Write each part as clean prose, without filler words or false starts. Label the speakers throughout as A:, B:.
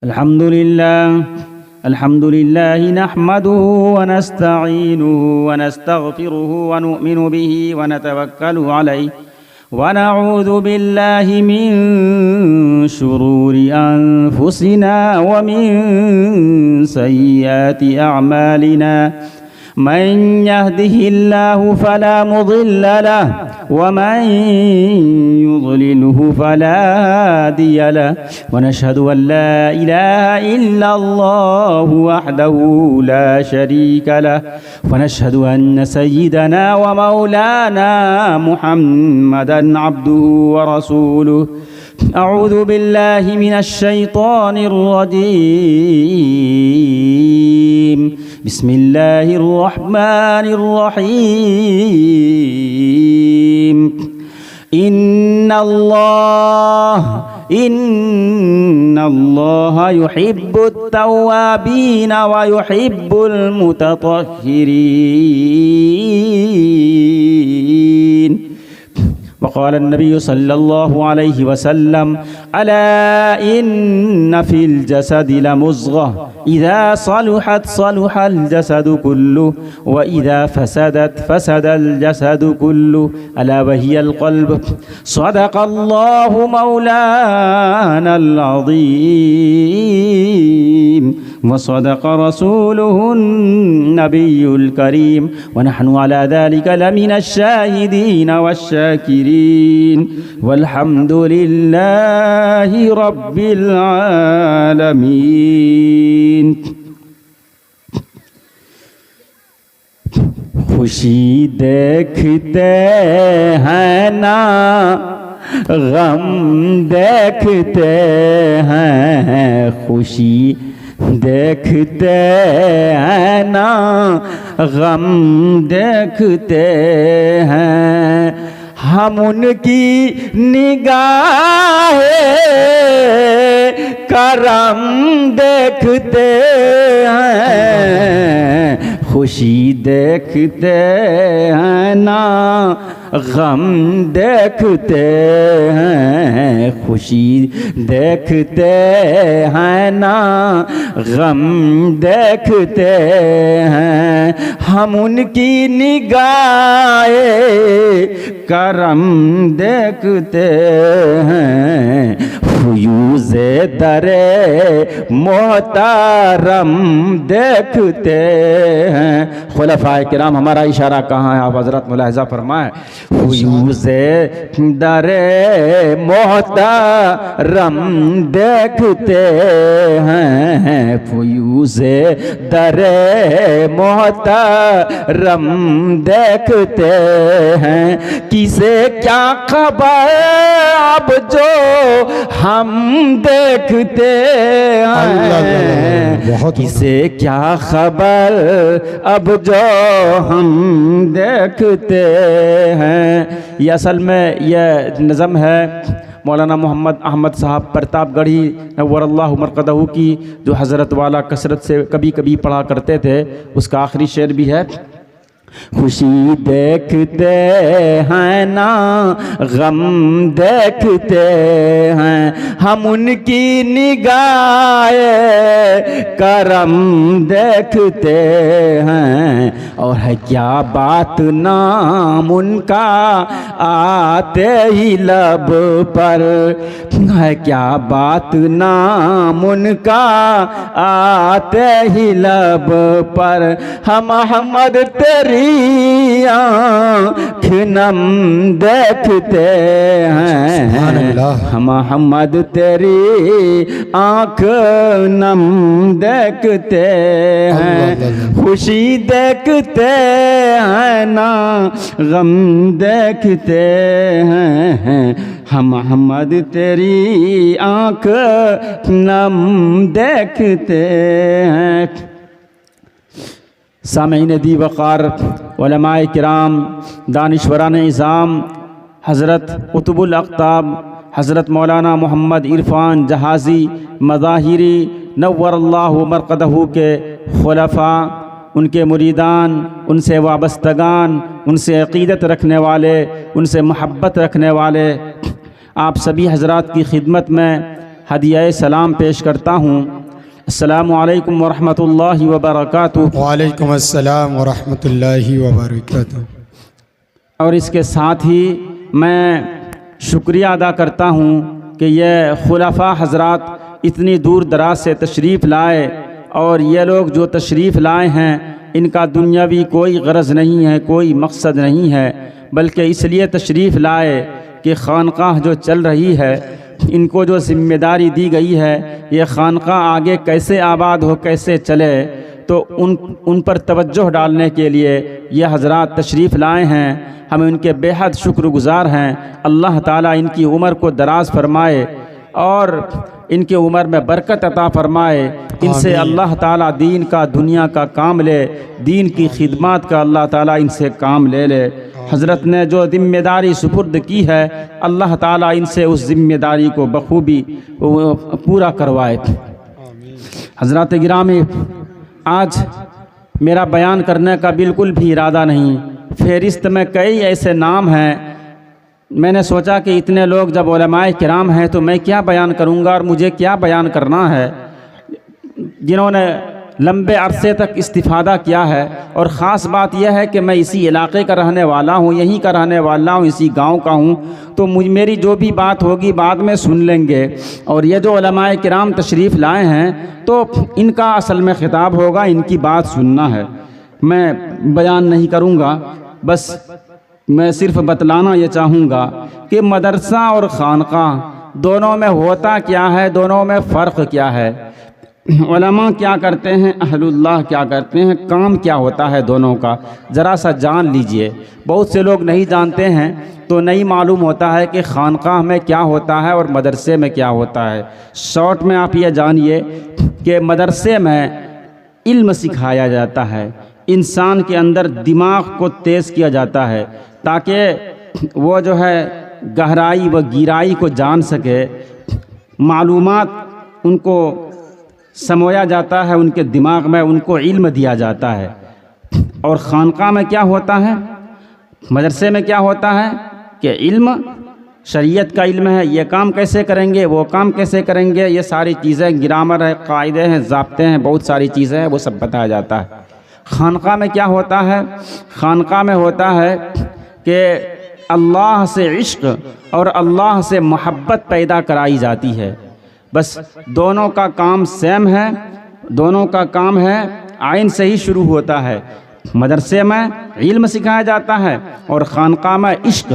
A: अल्हम्दुलिल्लाह नहमदुहु व नस्तईनुहु व नस्तगफिरुहु व नु'मिनु बिही व नतवक्कलु अलैहि व नऊज़ु बिल्लाहि मिन शुरूरि अनफुसिना व मिन सय्यिआति अअमालिना मन यहदिहिल्लाहु फला मुदिल्ल लहु व मन युद्लिलहु फला हादिय लहु व नशहदु अन ला इलाहा इल्लल्लाहु वहदहु ला शरीक लहु व नशहदु अन्न सय्यिदना व मौलाना मुहम्मदन अब्दुहु व रसूलुहु अऊज़ु बिल्लाहि मिनश शैतानिर रजीम बिस्मिल्लाहिर रहमानिर रहीम इन्नल्लाह युहिब्बुत तव्वाबीन व युहिब्बुल मुततह्हिरीन वक़ाल नबी सल्लल्लाहु अलैहि वसल्लम अला इन्न फिल जसदि लमुज़ग़ह इज़ा सलुहत सलुहल जसदु कुल्लुहु व इज़ा फसदत फसदल जसदु कुल्लुहु अला वहियल क़ल्ब सदक़ल्लाहु मौलानल अज़ीम व सदक़ रसूलुहुन नबियुल करीम व नहनु अला ज़ालिका लमिनश शाहिदीन वश्शाकिरीन वल्हम्दुलिल्लाहि रब्बिल आलमीन। खुशी देखते हैं ना गम देखते हैं, खुशी देखते हैं ना गम देखते हैं, हम उनकी निगाहे करम देखते हैं, खुशी देखते हैं ना गम देखते हैं, खुशी देखते हैं ना गम देखते हैं, हम उनकी निगाहे करम देखते हैं, फ़यूज़े दरे मोहतरम देखते हैं। खुलफ़ाए किराम हमारा इशारा कहाँ है, आप हज़रत मुलाहिज़ा फरमाएं। फ़यूज़े दरे मोहतरम देखते हैं, फ़यूज़े दरे मोहतरम देखते हैं, किसे क्या खबर अब जो हम देखते हैं, किसे क्या खबर अब जो हम देखते हैं। ये असल में यह नज़म है मौलाना मोहम्मद अहमद साहब प्रतापगढ़ी नव्वरल्लाहु मरक़दहू की, जो हज़रत वाला कसरत से कभी कभी पढ़ा करते थे। उसका आखिरी शेर भी है, खुशी देखते हैं ना गम देखते हैं, हम उनकी निगाहे करम देखते हैं, और है क्या बात नाम उनका आते ही लब पर, है क्या बात नाम उनका आते ही लब पर, हम अहमद तेरी आँख नम देखते हैं, हम अहमद तेरी आँख नम देखते हैं, खुशी देखते हैं ना गम देखते हैं, हम अहमद तेरी आँख नम देखते हैं। सामईन दी वक़ार उलमाए किराम दानिश्वरान इज़ाम हज़रत कुतुबुल अक़ताब हज़रत मौलाना मोहम्मद इरफ़ान जहाज़ी मज़ाहिरी नव्वरल्लाहु मरक़दहू के खुलफ़ा, उनके मुरीदान, उनसे वाबस्तगान, उनसे अक़ीदत रखने वाले, उनसे मोहब्बत रखने वाले, आप सभी हज़रात की खिदमत में हदिया सलाम पेश करता हूँ। अस्सलामु अलैकुम वरहमतुल्लाहि वबरकातुहू।
B: वालेकुम अस्सलाम वरहमतुल्लाहि वबरकातुहू।
A: और इसके साथ ही मैं शुक्रिया अदा करता हूँ कि ये खुलाफा हज़रात इतनी दूर दराज से तशरीफ़ लाए, और ये लोग जो तशरीफ़ लाए हैं इनका दुनियावी कोई गरज नहीं है, कोई मकसद नहीं है, बल्कि इसलिए तशरीफ़ लाए कि खानकाह जो चल रही है, इनको जो ज़िम्मेदारी दी गई है, ये खानकाह आगे कैसे आबाद हो, कैसे चले, तो उन पर तवज्जो डालने के लिए ये हज़रात तशरीफ़ लाए हैं। हम उनके बेहद शुक्रगुज़ार हैं। अल्लाह ताला इनकी उम्र को दराज फरमाए और इनके उम्र में बरकत अता फरमाए। इनसे अल्लाह ताला दीन का, दुनिया का काम ले, दीन की खिदमत का अल्लाह ताला इनसे काम ले ले। हज़रत ने जो ज़िम्मेदारी सुपुर्द की है, अल्लाह ताला इनसे उस ज़िम्मेदारी को बखूबी पूरा करवाए। हज़रत गिरामी, आज मेरा बयान करने का बिल्कुल भी इरादा नहीं। फ़हरिस्त में कई ऐसे नाम हैं, मैंने सोचा कि इतने लोग जब उलमाए किराम हैं तो मैं क्या बयान करूंगा और मुझे क्या बयान करना है, जिन्होंने लंबे अरसे तक इस्तिफ़ादा किया है। और ख़ास बात यह है कि मैं इसी इलाक़े का रहने वाला हूँ, यहीं का रहने वाला हूँ, इसी गांव का हूँ, तो मेरी जो भी बात होगी बाद में सुन लेंगे। और ये जो उलमाए किराम तशरीफ़ लाए हैं तो इनका असल में ख़िताब होगा, इनकी बात सुनना है। मैं बयान नहीं करूँगा, बस मैं सिर्फ़ बतलाना ये चाहूँगा कि मदरसा और खानक़ाह दोनों में होता क्या है, दोनों में फ़र्क क्या है, उलमा क्या करते हैं, अहलुल्लाह क्या करते हैं, काम क्या होता है दोनों का, ज़रा सा जान लीजिए। बहुत से लोग नहीं जानते हैं, तो नहीं मालूम होता है कि खानक़ाह में क्या होता है और मदरसे में क्या होता है। शॉर्ट में आप ये जानिए कि मदरसे में इल्म सिखाया जाता है, इंसान के अंदर दिमाग को तेज़ किया जाता है ताकि वो जो है गहराई व गिराई को जान सके, मालूमात उनको समोया जाता है, उनके दिमाग में उनको इल्म दिया जाता है। और खानक़ाह में क्या होता है, मदरसे में क्या होता है कि इल्म, शरीयत का इल्म है, ये काम कैसे करेंगे, वो काम कैसे करेंगे, ये सारी चीज़ें, ग्रामर है, कायदे हैं, ज़ाब्ते हैं, बहुत सारी चीज़ें हैं, वो सब बताया जाता है। खानक़ाह में क्या होता है, खानक़ाह में होता है कि अल्लाह से इश्क़ और अल्लाह से मोहब्बत पैदा कराई जाती है। बस दोनों का काम सेम है, दोनों का काम है, आइन से ही शुरू होता है। मदरसे में इल्म सिखाया जाता है और खानक़ाह में इश्क़।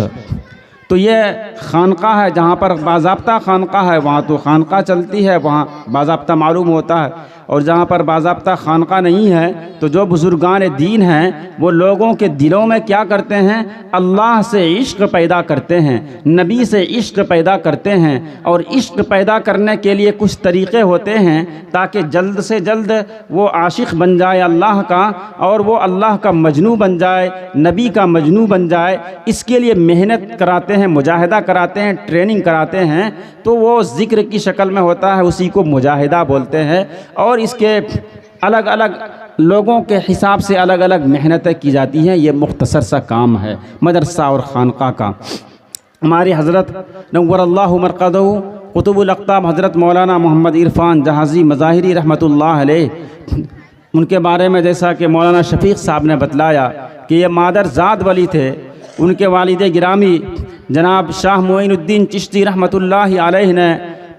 A: तो ये खानक़ाह है जहाँ पर बाज़ाब्ता खानक़ाह है, वहाँ तो खानक़ाह चलती है, वहाँ बाज़ाब्ता मालूम होता है। और जहाँ पर बाज़ाब्ता खानक़ाह नहीं है, तो जो बुज़ुर्गान दीन हैं वो लोगों के दिलों में क्या करते हैं, अल्लाह से इश्क़ पैदा करते हैं, नबी से इश्क़ पैदा करते हैं। और इश्क़ पैदा करने के लिए कुछ तरीक़े होते हैं ताकि जल्द से जल्द वो आशिक़ बन जाए अल्लाह का, और वो अल्लाह का मजनू बन जाए, नबी का मजनू बन जाए। इसके लिए मेहनत कराते हैं, मुजाहिदा कराते हैं, ट्रेनिंग कराते हैं, तो वो ज़िक्र की शक्ल में होता है, उसी को मुजाहिदा बोलते हैं। और इसके अलग अलग लोगों के हिसाब से अलग अलग मेहनतें की जाती हैं। ये मुख्तसर सा काम है मदरसा और खानक़ाह का। हमारी हज़रत नव्वरल्लाहु मरक़दहू क़ुतुबुल अक़ताब हज़रत मौलाना मोहम्मद इरफ़ान जहाज़ी मज़ाहिरी रहमतुल्लाह अलैह, उनके बारे में जैसा कि मौलाना शफ़ीक़ साहब ने बतलाया कि ये मादर ज़ात वली थे। उनके वालिद गिरामी जनाब शाह मोइनुद्दीन चिश्ती रहमतुल्लाह अलैह ने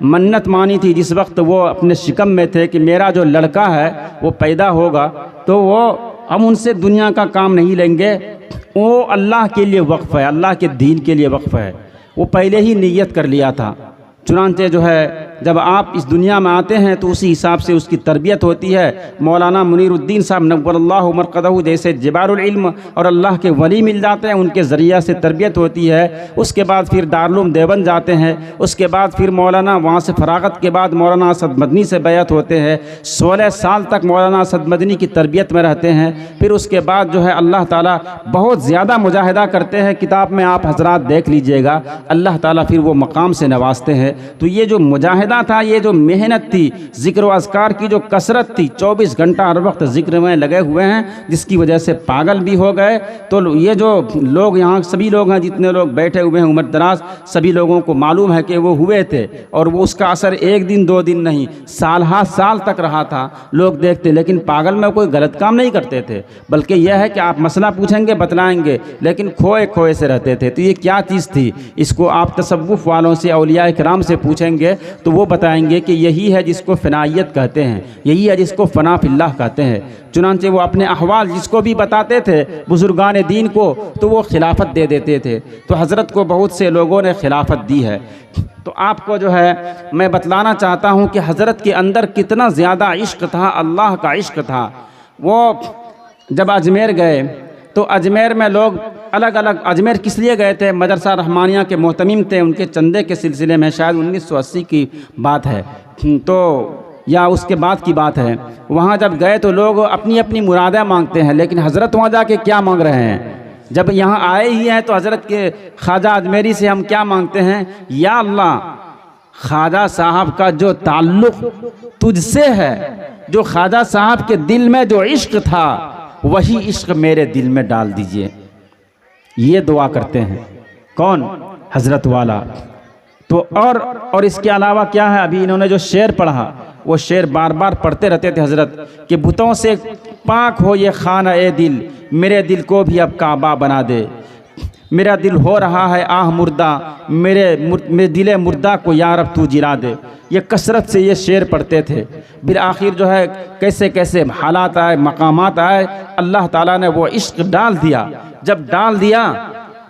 A: मन्नत मानी थी, जिस वक्त वो अपने शिकम में थे कि मेरा जो लड़का है वो पैदा होगा तो वो हम उनसे दुनिया का काम नहीं लेंगे, वो अल्लाह के लिए वक्फ़ है, अल्लाह के दीन के लिए वक्फ़ है। वो पहले ही नियत कर लिया था। चुनांचे जो है जब आप इस दुनिया में आते हैं तो उसी हिसाब से उसकी तरबियत होती है। मौलाना मुनीरुद्दीन साहब नव्वरल्लाहु मरक़दहू जैसे जबारुल इल्म और अल्लाह के वली मिल जाते हैं, उनके ज़रिया से तरबियत होती है। उसके बाद फिर दारुल देवबंद जाते हैं, उसके बाद फिर मौलाना वहाँ से फ़राग़त के बाद मौलाना असद मदनी से बैत होते हैं। 16 साल तक मौलाना असद मदनी की तरबियत में रहते हैं। फिर उसके बाद जो है अल्लाह ताला बहुत ज़्यादा मुजाहिदा करते हैं। किताब में आप हज़रात देख लीजिएगा, अल्लाह ताला फिर वो मकाम से नवाजते हैं तो ये जो मुजाहिदा था, ये जो मेहनत थी, ज़िक्र व अज़कार की जो कसरत थी, 24 घंटा हर वक्त ज़िक्र में लगे हुए हैं, जिसकी वजह से पागल भी हो गए। तो ये जो लोग यहाँ सभी लोग हैं, जितने लोग बैठे हुए हैं उम्र दराज, सभी लोगों को मालूम है कि वो हुए थे, और वो उसका असर एक दिन दो दिन नहीं, साल हा साल तक रहा था। लोग देखते, लेकिन पागल में कोई गलत काम नहीं करते थे, बल्कि यह है कि आप मसला पूछेंगे बतलाएंगे, लेकिन खोए खोए से रहते थे। तो ये क्या चीज़ थी, इसको आप तसव्वुफ़ वालों से, औलिया किराम से पूछेंगे तो वो बताएंगे कि यही है जिसको फ़नाइयत कहते हैं, यही है जिसको फ़ना फिल्लाह कहते हैं। चुनांचे वो अपने अहवाल जिसको भी बताते थे बुजुर्गान दीन को, तो वो खिलाफत दे देते थे। तो हज़रत को बहुत से लोगों ने खिलाफत दी है। तो आपको जो है मैं बतलाना चाहता हूँ कि हज़रत के अंदर कितना ज़्यादा इश्क था, अल्लाह का इश्क था। वो जब अजमेर गए तो अजमेर में लोग अलग अलग, अजमेर किस लिए गए थे, मदरसा रहमानिया के मोहतमिम थे, उनके चंदे के सिलसिले में, शायद 1980 की बात है, तो या उसके बाद की बात है। वहाँ जब गए तो लोग अपनी अपनी मुरादें मांगते हैं, लेकिन हज़रत वहाँ जाके क्या मांग रहे हैं? जब यहाँ आए ही हैं तो हज़रत के ख्वाजा अजमेरी से हम क्या मांगते हैं? या अल्लाह, ख्वाजा साहब का जो ताल्लुक़ तुझसे है, जो ख्वाजा साहब के दिल में जो इश्क था, वही इश्क मेरे दिल में डाल दीजिए। ये दुआ करते हैं कौन? हज़रत वाला। तो और इसके अलावा क्या है, अभी इन्होंने जो शेर पढ़ा, वो शेर बार बार पढ़ते रहते थे हज़रत कि बुतों से पाक हो ये खाना ए दिल, मेरे दिल को भी अब काबा बना दे। मेरा दिल हो रहा है आह मुर्दा, मेरे दिल मुर्दा को या रब तू जिला दे। ये कसरत से ये शेर पढ़ते थे। फिर आखिर जो है कैसे कैसे हालात आए, मकामात आए, अल्लाह ताला ने वो इश्क डाल दिया। जब डाल दिया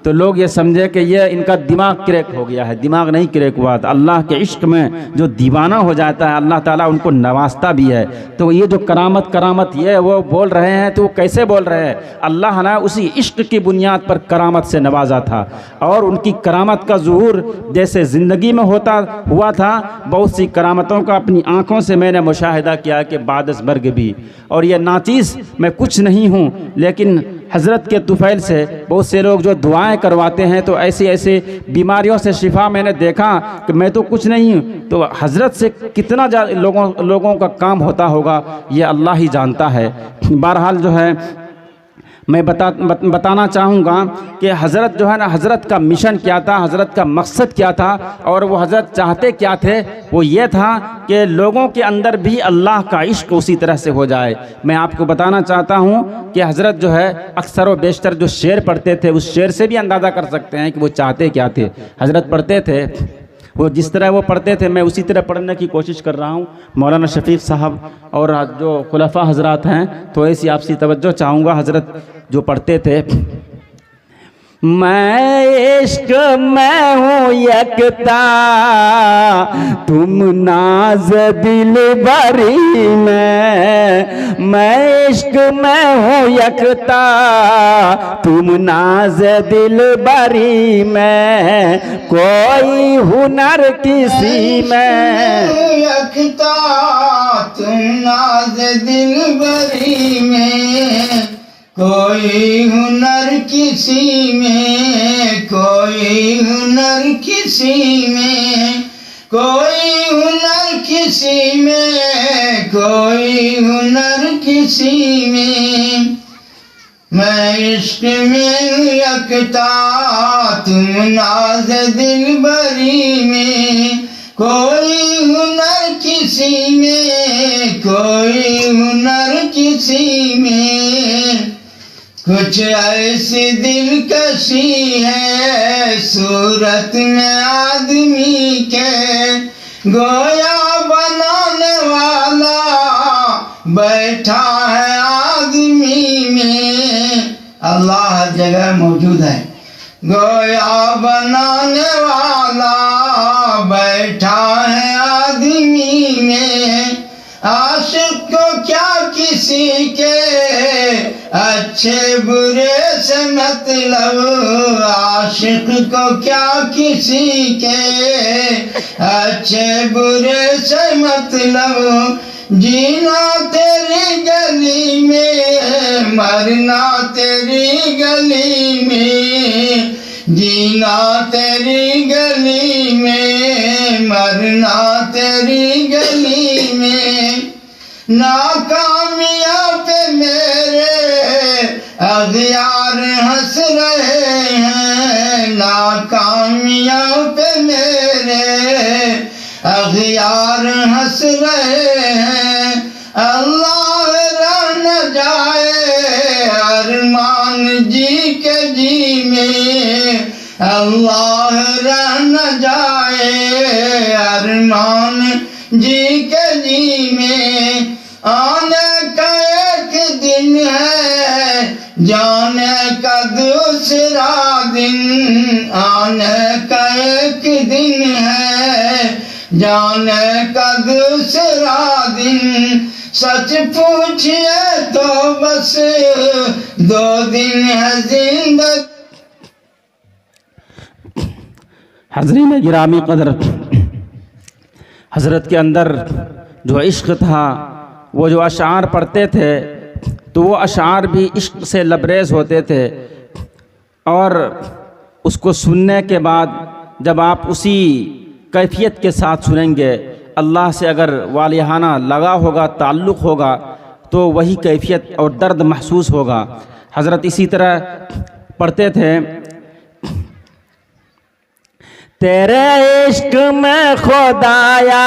A: तो लोग ये समझे कि ये इनका दिमाग क्रैक हो गया है। दिमाग नहीं क्रैक हुआ था। अल्लाह के इश्क में जो दीवाना हो जाता है, अल्लाह ताला उनको नवाजता भी है। तो ये जो करामत ये वो बोल रहे हैं, तो वो कैसे बोल रहे हैं? अल्लाह ने उसी इश्क की बुनियाद पर करामत से नवाजा था। और उनकी करामत का ज़ुहूर जैसे ज़िंदगी में हुआ था, बहुत सी करामतों का अपनी आँखों से मैंने मुशाहिदा किया कि बादस बर्ग भी। और ये नाचीज़ मैं कुछ नहीं हूँ, लेकिन हज़रत के तुफ़ैल से बहुत से लोग जो दुआएं करवाते हैं, तो ऐसी ऐसी बीमारियों से शिफा मैंने देखा कि मैं तो कुछ नहीं हूँ। तो हज़रत से कितना लोगों का काम होता होगा, ये अल्लाह ही जानता है। बहरहाल जो है मैं बताना चाहूँगा कि हज़रत जो है ना, हज़रत का मिशन क्या था, हज़रत का मकसद क्या था, और वो हज़रत चाहते क्या थे? वो ये था कि लोगों के अंदर भी अल्लाह का इश्क उसी तरह से हो जाए। मैं आपको बताना चाहता हूँ कि हज़रत जो है अक्सर व बेशतर जो शेर पढ़ते थे, उस शेर से भी अंदाज़ा कर सकते हैं कि वो चाहते क्या थे। हज़रत पढ़ते थे, वो जिस तरह वो पढ़ते थे मैं उसी तरह पढ़ने की कोशिश कर रहा हूँ। मौलाना शफीक साहब और जो खुलफा हजरात हैं, तो ऐसी आपसी तवज्जो चाहूँगा। हज़रत जो पढ़ते थे, मैं इश्क में हूँ यकता, तुम नाज दिल बरी में। मैं इश्क में हूँ यकता, तुम नाज दिल बरी में। कोई हुनर किसी में
C: यकता, तुम नाज दिल बरी में। कोई हुनर किसी में, कोई हुनर किसी में, कोई हुनर किसी में, कोई हुनर किसी में। मैं इश्क में यकता, तुम नाज दिल बरी में। कोई हुनर किसी में, कोई हुनर किसी में। कुछ ऐसी दिलकशी है सूरत में आदमी के, गोया बनाने वाला बैठा है आदमी में। अल्लाह हर जगह मौजूद है। गोया बनाने वाला बैठा है आदमी में। आशिक को क्या किसी के अच्छे बुरे से मतलब, आशिक को क्या किसी के अच्छे बुरे से मतलब। जीना तेरी गली में, मरना तेरी गली में। जीना तेरी गली में, मरना तेरी गली में, नाकामियां पे मेरे अग़यार हंस रहे हैं, नाकामियां पे मेरे अग़यार हंस रहे हैं। अल्लाह न जाए अरमान जी के जी में, अल्लाह न जाए अरमान जी के जी में। आने का एक दिन है, जाने का दूसरा दिन, आने का एक दिन है, जाने का दूसरा दिन। सच पूछिए तो बस 2 दिन है जिंदगी।
A: हज़रीन गिरामी क़दर, हज़रत के अंदर जो इश्क़ था, वो जो अशार पढ़ते थे तो वो अशार भी इश्क़ से लबरेज़ होते थे। और उसको सुनने के बाद जब आप उसी कैफियत के साथ सुनेंगे, अल्लाह से अगर वालिहाना लगा होगा, ताल्लुक़ होगा, तो वही कैफियत और दर्द महसूस होगा। हज़रत इसी तरह पढ़ते थे, तेरे इश्क में खुदाया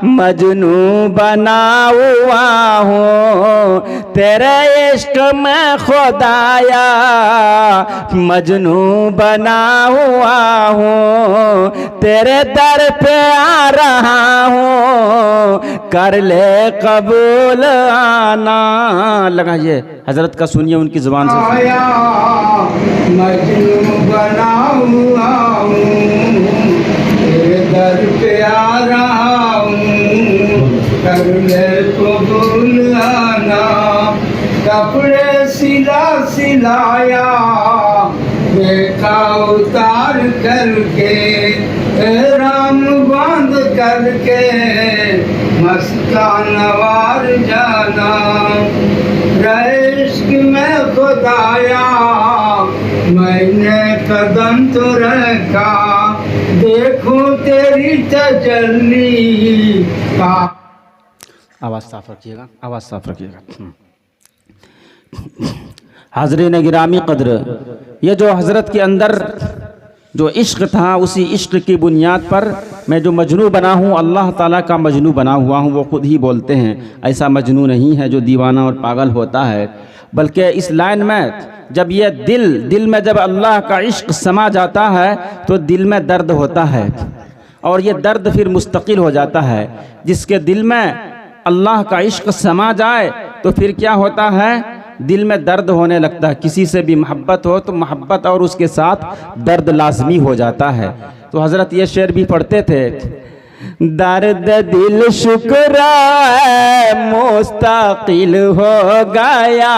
A: मजनू बना हुआ हूँ, तेरे इश्क में खुदाया मजनू बना हुआ हूँ, तेरे दर पे आ रहा हूँ, कर ले कबूल आना। लगाइए हज़रत का, सुनिए उनकी ज़ुबान से।
C: आया मजनू बना हुआ हूँ, तेरे दर पे आ रहा हूँ, कर ले कबूल आना। कपड़े सिला सिलाया देखा उतार करके, राम बांध करके मस्तानवार जाना। इश्क में खुदाया मैंने कदम तो रखा, देखो तेरी तजल्ली का।
A: आवाज़ साफ रखिएगा, आवाज़ साफ रखिएगा। हाज़रीन गिरामी क़द्र, ये जो हज़रत के अंदर जो इश्क़ था, उसी इश्क़ की बुनियाद पर मैं जो मजनू बना हूँ, अल्लाह ताला का मजनू बना हुआ हूँ। वो ख़ुद ही बोलते हैं ऐसा मजनू नहीं है जो दीवाना और पागल होता है, बल्कि इस लाइन में जब ये दिल में जब अल्लाह का इश्क़ समा जाता है तो दिल में दर्द होता है, और ये दर्द फिर मुस्तकिल हो जाता है। जिसके दिल में अल्लाह का इश्क़ समा जाए तो फिर क्या होता है, दिल में दर्द होने लगता है। किसी से भी मोहब्बत हो तो मोहब्बत और उसके साथ दर्द लाजमी हो जाता है। तो हज़रत ये शेर भी पढ़ते थे, दर्द दिल शुक्र है मुस्तकिल हो गया,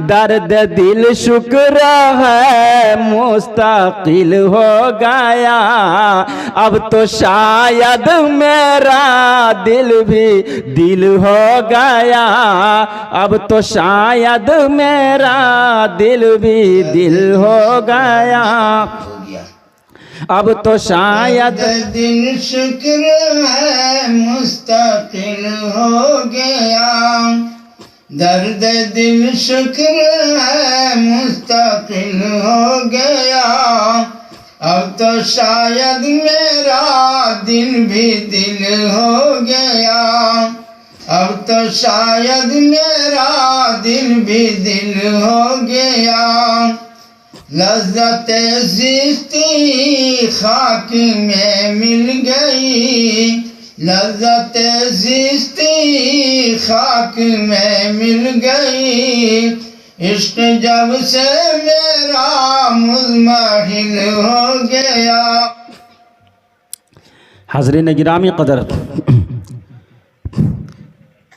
A: दर्द दिल शुक्र है मुस्तकिल हो गया, अब तो शायद मेरा दिल भी दिल हो गया, अब तो शायद मेरा दिल भी दिल हो गया, अब तो शायद
C: दिन शुक्र है मुस्तकिल हो गया, दर्द दिल शुक्र है मुस्तकिल हो गया, अब तो शायद मेरा दिल भी दिल हो गया, अब तो शायद मेरा दिल भी दिल हो गया। लज़्ज़त ज़िस्ती खाक में मिल गई, लज़्ज़त ज़िस्ती खाक में मिल गई, इश्क़ जब से मेरा मुज़महिल हो गया।
A: हाज़रीन गिरामी क़दर,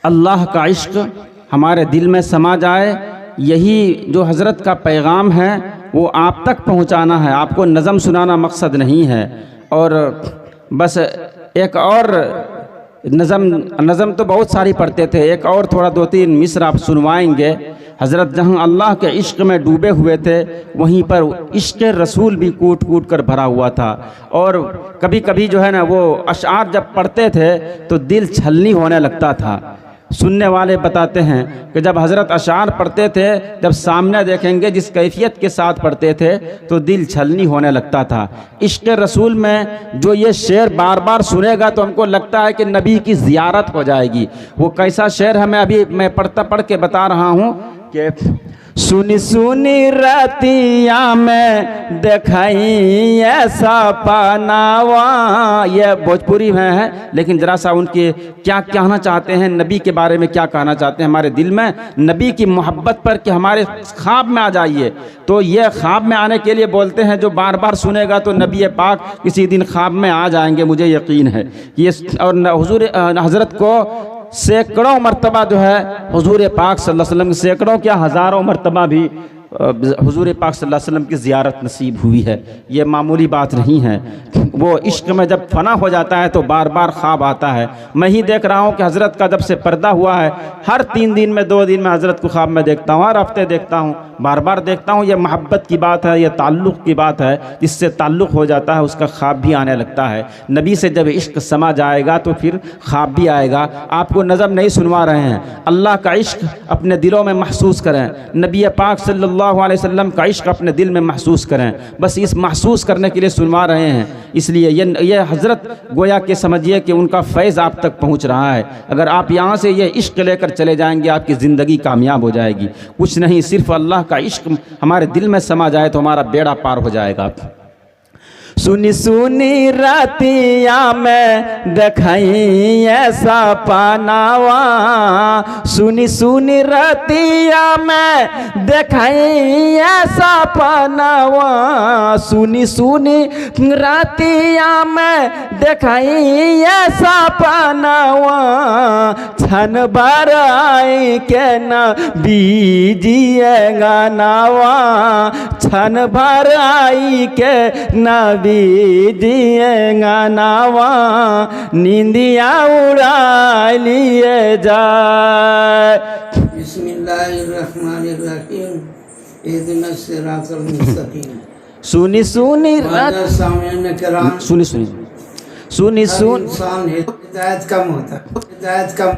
A: अल्लाह का इश्क़ हमारे दिल में समा जाए, यही जो हज़रत का पैगाम है वो आप तक पहुंचाना है। आपको नज़म सुनाना मकसद नहीं है। और बस एक और नज़म तो बहुत सारी पढ़ते थे, एक और थोड़ा 2-3 मिसर आप सुनवाएंगे। हज़रत जहाँ अल्लाह के इश्क में डूबे हुए थे वहीं पर इश्क रसूल भी कूट कूट कर भरा हुआ था। और कभी कभी जो है ना वो अशआर जब पढ़ते थे तो दिल छलनी होने लगता था। सुनने वाले बताते हैं कि जब हज़रत अशार पढ़ते थे, जब सामने देखेंगे जिस कैफियत के साथ पढ़ते थे तो दिल छलनी होने लगता था। इश्क़ रसूल में जो ये शेर बार बार सुनेगा तो हमको लगता है कि नबी की ज़ियारत हो जाएगी। वो कैसा शेर है मैं पढ़ के बता रहा हूँ कि सुनी सुनी रतिया में देखाई ऐसा पनावा। ये भोजपुरी में है, लेकिन ज़रा सा उनके क्या कहना चाहते हैं, नबी के बारे में क्या कहना चाहते हैं हमारे दिल में, नबी की मोहब्बत पर कि हमारे ख्वाब में आ जाइए। तो ये ख्वाब में आने के लिए बोलते हैं, जो बार बार सुनेगा तो नबी पाक किसी दिन ख्वाब में आ जाएंगे, मुझे यकीन है ये। और हुजूर हज़रत को सैकड़ों मरतबा जो है हुजूर पाक सल्लल्लाहु अलैहि वसल्लम, सैकड़ों क्या हज़ारों मरतबा भी हुजूर पाक सल्लल्लाहु अलैहि वसल्लम की ज़ियारत नसीब हुई है। ये मामूली बात नहीं है। वो इश्क में जब फना हो जाता है तो बार बार ख्वाब आता है। मैं ही देख रहा हूँ कि हज़रत का जब से पर्दा हुआ है, हर 3 दिन में 2 दिन में हज़रत को ख्वाब में देखता हूँ, हर हफ्ते देखता हूँ, बार बार देखता हूँ। ये मोहब्बत की बात है, ये ताल्लुक़ की बात है। जिससे ताल्लुक़ हो जाता है उसका ख्वाब भी आने लगता है। नबी से जब इश्क समा जाएगा तो फिर ख्वाब भी आएगा। आपको नज़म नहीं सुनवा रहे हैं, अल्लाह का इश्क अपने दिलों में महसूस करें, नबी पाक सल्लल्लाहु अलैहि वसल्लम का इश्क अपने दिल में महसूस करें। बस इस महसूस करने के लिए सुनवा रहे हैं। इसलिए ये हज़रत गोया के समझिए कि उनका फैज़ आप तक पहुंच रहा है। अगर आप यहाँ से ये इश्क लेकर चले जाएंगे आपकी ज़िंदगी कामयाब हो जाएगी। कुछ नहीं, सिर्फ अल्लाह का इश्क हमारे दिल में समा जाए तो हमारा बेड़ा पार हो जाएगा। सुनी सुनी रतिया में देखाई ऐसा पनावा, सुनी सुनी रतिया में देखाई ऐसा पनावा, सुनी सुनी रतिया में देखाई ऐसा पनावा, छन भर आई के न बीजिएगा नावा, छन भर आई के न दीजिएगा नावा, नींदिया उड़ा लिए जाए।
C: बिस्मिल्लाहिर्रहमानिर्रहीम, इहदिनस सिरातल मुस्तकीम।
A: सुनी सुनी सुनी सुनी सुनी सुन
C: हिदायत कम होता, हिदायत कम।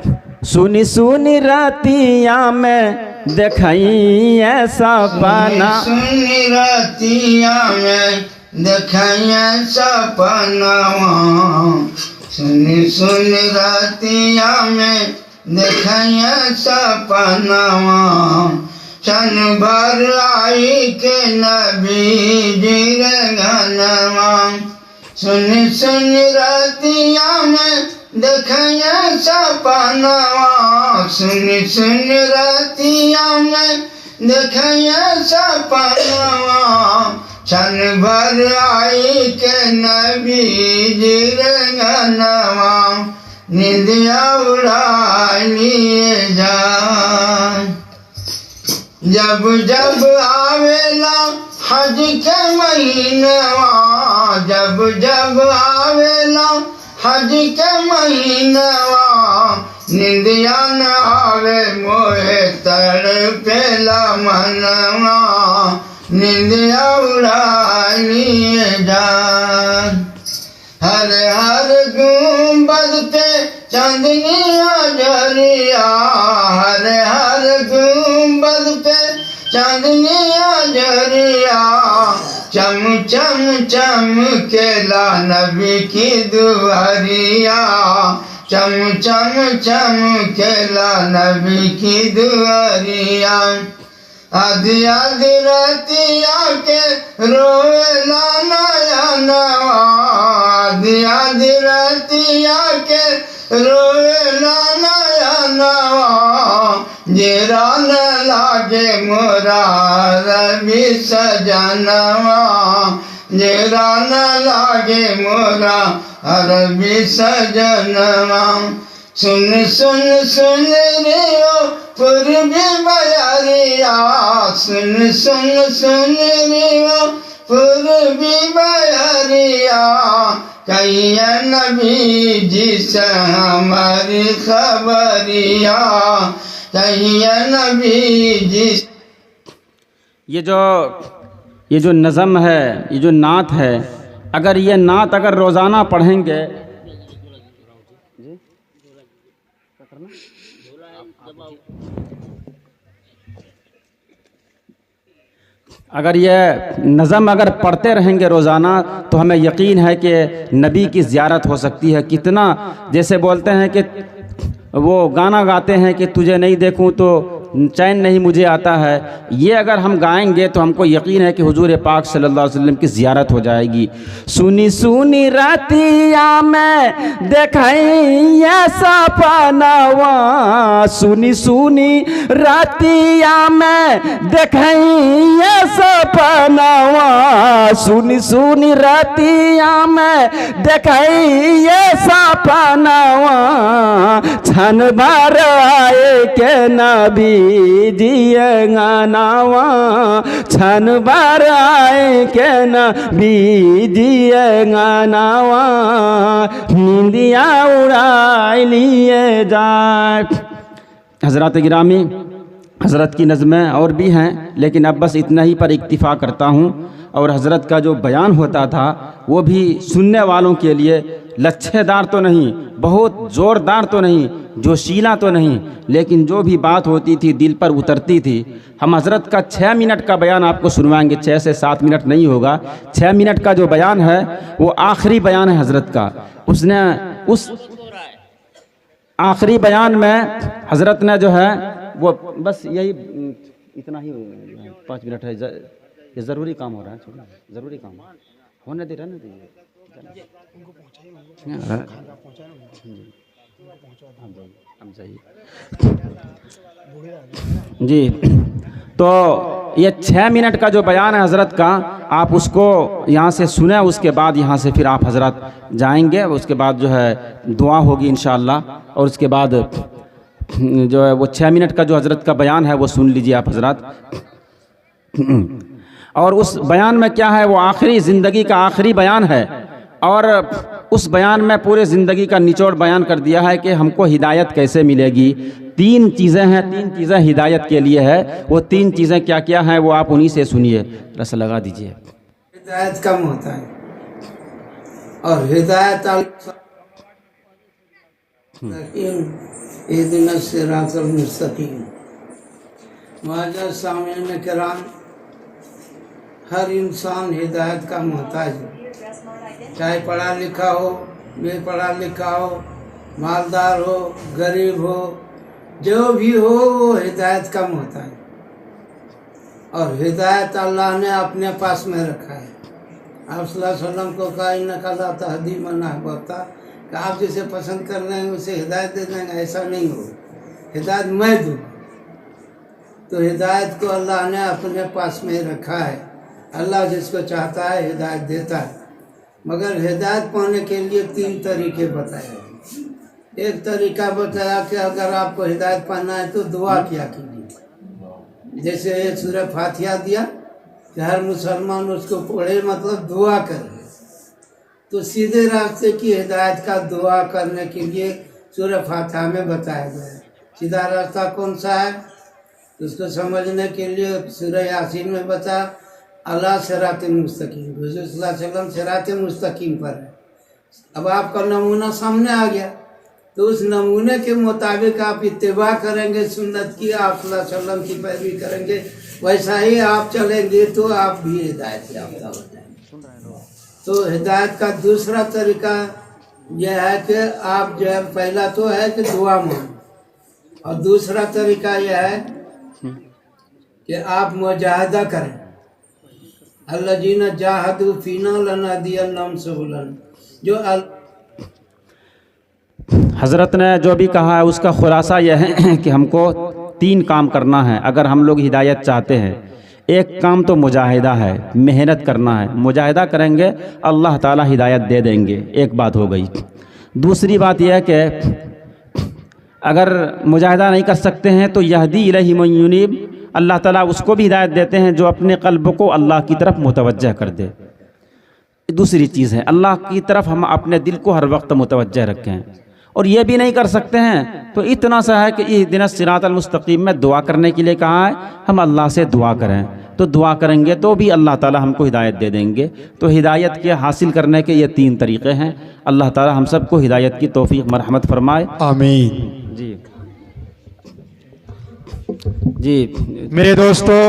A: सुनी सुनी रातिया में देखाई ऐसा पाना,
C: सुनी रातिया में देखाया सपनावा, सुनी सुनी रातिया में देखाया सपनावा, क्षण भर आई के नबी जी गनवा, सुनी सुनी रातिया में देखाया सपनावा, सुनी सुनी रातिया में देखाया सपनावा, क्षण भर आई के नबी जी गनवा, निंदिया उड़ा लिए जाए। जब जब आवेला हज के महीनवा, जब जब आवेला हज के महीनवा, निंदिया न आवे मोहे तड़पेला मनवा, निंदिया उड़ा लिए जान। हर हर गुंबद पे चांदनिया जरिया, हर हर गुंबद पे चांदनिया जरिया, चम चम चम केला नबी की दुआरिया, चम चम चम केला नबी की दुआरिया। आधी आधी रतिया के रोएला नया नवा, आधी आधी रतिया के रोएला नया नवा, जेरा न लागे मोरा रवि सजनवा, जेरा न लागे मोरा रवि सजनवा। सुन सुन सुन रे ओ पूर्वी बयारिया, सुन सुन सुन रे ओ पूर्वी बहरिया कहिए नबी जी से हमारी खबरिया कहिए नबी जी।
A: ये जो नज़म है, ये जो नात है, अगर ये नात अगर रोज़ाना पढ़ेंगे, अगर ये नज़म अगर पढ़ते रहेंगे रोज़ाना तो हमें यकीन है कि नबी की ज़ियारत हो सकती है। कितना, जैसे बोलते हैं कि वो गाना गाते हैं कि तुझे नहीं देखूं तो चैन नहीं मुझे आता है, ये अगर हम गाएंगे तो हमको यकीन है कि हुजूर पाक सल्लल्लाहु अलैहि वसल्लम की ज़ियारत हो जाएगी। सुनी सुनी रातिया में देखैया सपनावा, सुनी सुनी रातिया में देखैया सपनावा, सुनी सुनी रातिया में देखैया सपनावा, छन भर आए के नबी दिए गानावा, छन भर आए के नबी दिए गानावा, नींदिया उड़ाई लिए जाए। हज़रात गिरामी, हज़रत की नज़में और भी हैं, लेकिन अब बस इतना ही पर इक्तिफ़ा करता हूँ। और हज़रत का जो बयान होता था वो भी सुनने वालों के लिए लच्छेदार तो नहीं, बहुत ज़ोरदार तो नहीं, जोशीला तो नहीं, लेकिन जो भी बात होती थी दिल पर उतरती थी। हम हज़रत का 6 मिनट का बयान आपको सुनवाएंगे, 6 से 7 मिनट नहीं होगा। 6 मिनट का जो बयान है वो आखिरी बयान है हज़रत का। उसने उस आखिरी बयान में हज़रत ने जो है वो बस यही इतना ही 5 मिनट है, ये ज़रूरी काम हो रहा है, छोड़ना ज़रूरी काम होने दे, रहने दीजिए जी। तो ये 6 मिनट का जो बयान है हज़रत का, आप उसको यहाँ से सुने, उसके बाद यहाँ से फिर आप हज़रत जाएंगे, उसके बाद जो है दुआ होगी इंशाअल्लाह, और उसके बाद जो है वो 6 मिनट का जो हज़रत का बयान है वो सुन लीजिए आप हज़रत। और उस बयान में क्या है, वो आखिरी ज़िंदगी का आखिरी बयान है, और उस बयान में पूरे ज़िंदगी का निचोड़ बयान कर दिया है कि हमको हिदायत कैसे मिलेगी। 3 चीज़ें हैं, 3 चीज़ें हिदायत के लिए है। वो 3 चीज़ें क्या क्या हैं वो आप उन्हीं से सुनिए, रस लगा दीजिए।
C: हिदायत कम होता है और हिदायत सिरातुल मुस्तकीम। मुअज़्ज़ज़ सामीन किराम, हर इंसान हिदायत का मोहताज है, चाहे पढ़ा लिखा हो, बेपढ़ा लिखा हो, मालदार हो, गरीब हो, जो भी हो वो हिदायत का मोहताज। और हिदायत अल्लाह ने अपने पास में रखा है। आप सल्लल्लाहु अलैहि वसल्लम को कहा इन्नका ला तहदी मन अहबब्ता, कि आप जिसे पसंद कर रहे हैं उसे हिदायत दे देंगे, ऐसा नहीं हो, हिदायत मैं दूँ। तो हिदायत को अल्लाह ने अपने पास में रखा है। अल्लाह जिसको चाहता है हिदायत देता है, मगर हिदायत पाने के लिए 3 तरीके बताए। एक तरीका बताया कि अगर आपको हिदायत पाना है तो दुआ किया कीजिए। जैसे ये सूरह फातिहा दिया कि हर मुसलमान उसको पढ़े, मतलब दुआ करे। तो सीधे रास्ते की हिदायत का दुआ करने के लिए सूरह फातिहा में बताया गया है। सीधा रास्ता कौन सा है उसको समझने के लिए सूरह यासीन में बता अला सिराते मुस्तकीम, हुज़ूर सल्लल्लाहु अलैहि वसल्लम सिराते मुस्तकीम पर है। अब आपका नमूना सामने आ गया, तो उस नमूने के मुताबिक आप इत्तिबा करेंगे सुन्नत की, आप सल्लल्लाहु अलैहि वसल्लम की पैरवी करेंगे, वैसा ही आप चलेंगे तो आप भी हिदायत याफ्ता हो जाएंगे। तो हिदायत का दूसरा तरीका यह है कि आप जो है, पहला तो है कि दुआ मांगो, और दूसरा तरीका यह है कि आप मुजाहिदा करें। अल्लज़ीना जाहदू फीना लनहदियन्नहुम सुबुलना। जो
A: हज़रत ने जो भी कहा है उसका खुलासा यह है कि हमको 3 काम करना है अगर हम लोग हिदायत चाहते हैं। एक काम तो मुजाहिदा है, मेहनत करना है, मुजाहिदा करेंगे अल्लाह ताला हिदायत दे देंगे, एक बात हो गई। दूसरी बात यह है कि अगर मुजाहिदा नहीं कर सकते हैं तो यहदी इलैहि मन युनीब, अल्लाह ताला उसको भी हिदायत देते हैं जो अपने क़ल्ब को अल्लाह की तरफ मुतवज्जह कर दे। दूसरी चीज़ है अल्लाह की तरफ हम अपने दिल को हर वक्त मुतवज्जह रखें। और ये भी नहीं कर सकते हैं तो इतना सा है कि इहदिना सिरातल मुस्तकीम में दुआ करने के लिए कहा है, हम अल्लाह से दुआ करें। तो दुआ करेंगे तो भी अल्लाह ताला हमको हिदायत दे देंगे। तो हिदायत के हासिल करने के ये 3 तरीक़े हैं। अल्लाह ताला हम सबको हिदायत की तौफीक मरहमत फरमाए,
B: आमीन।
A: जी जी
B: मेरे दोस्तों,